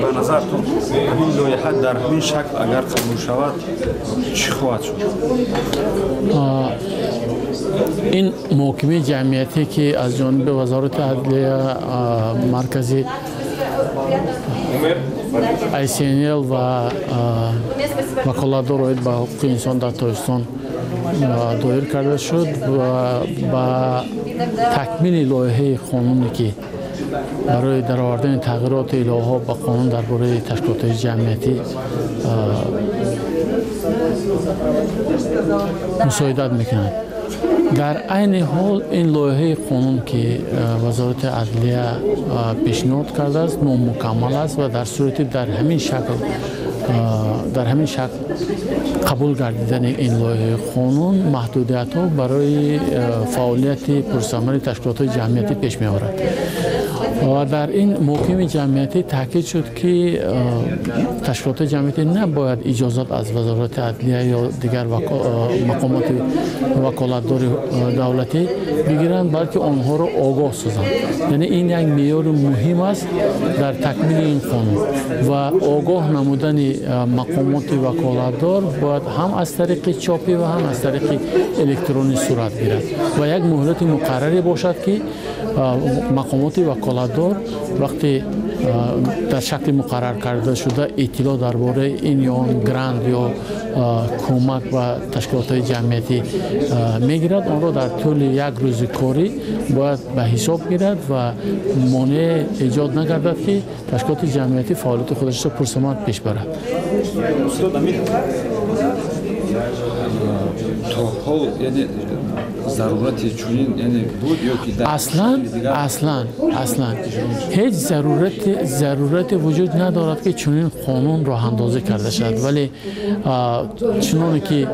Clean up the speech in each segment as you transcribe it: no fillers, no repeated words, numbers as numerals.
به نظرتون این لایحه در همین شکل اگر قبول شود چی خواهد شد؟ این محکمه جمعیتی که از جانب وزارت عدلیه مرکزی ICNL و وکالتدار اوید به حقوق انسان در تاجیکستان دایر کرده شد و با تکمیل لایحه قانونی که برای درآوردن تغییرات الهه به قانون درباره تشکیلات جمعیتی مساعدت میکنند. در عین حال این لایحه قانون که وزارت عدلیه پیشنهاد کرده است نامکمل است و در صورتی در همین شکل قبول گردیدن این لایحه قانون محدودیت ها برای فعالیت پرثمر تشکیلات جمعیتی پیش می آورد و در این محکمه جمعیتی تاکید شد که تشکیلات جمعیتی نباید اجازات از وزارت عدلیه یا دیگر مقامات وکالتدار دولتی بگیرند بلکه آنها را آگاه سازند. یعنی این یک معیار مهم است در تکمیل این قانون و آگاه نمودن مقامات وکالتدار باید هم از طریق چاپی و هم از طریق الکترونی صورت گیرد و یک مهلت مقرری باشد که مقامات وکالتدار وقتی در شکل مقرر کرده شده اطلاع درباره این یا آن گرانت یا کمک و تشکیلات جمعیتی میگیرد آن را در طول یک روز کاری باید به حساب گیرد و مانع ایجاد نگردد که تشکیلات جمعیتی فعالیت خودش را پرثمر پیش برد. تا حال یعنی ضرورتی چنین یعنی بود یا که اصلا هیچ ضرورت وجود ندارد که چنین قانون راه اندازی کرده شد ولی چنانه که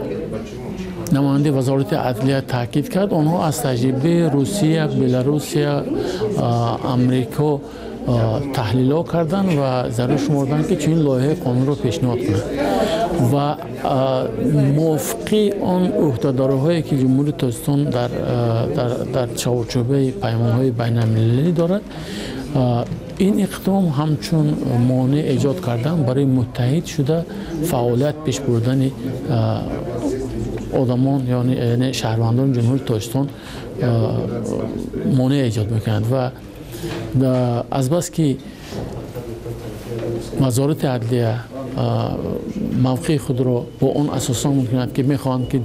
نماینده وزارت عدلیه تاکید کرد آنها از تجربه روسیه، بلاروسیه، امریکا تحلیل کردن و ضرور شمردن که چنین لایحه قانون را پیشنهاد کنند و موافقی آن عهدهدارهایی که جمهوری تاجیکستان در چارچوب پیمان‌های بین‌المللی دارد این اقدام همچون مانع ایجاد کردن برای متحد شده فعالیت پیش بردن آدمان یعنی شهروندان جمهوری تاجیکستان مانع ایجاد میکنند و از بس که وزارت عدلیه موقع خود را با اون اساسا می‌کند که می‌خواهند که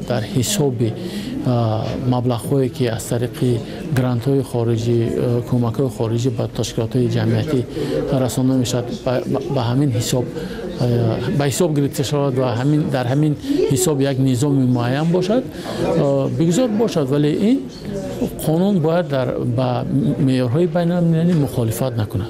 در حساب مبلغ‌هایی که از طریق گرانت‌های خارجی کمک‌های خارجی به تشکیلات جمعیتی رسانده می‌شود به همین حساب به حساب گرفته شود و در همین حساب یک نظام معین باشد بگذار باشد ولی این قانون باید با معیارهای بین‌المللی مخالفت نکند.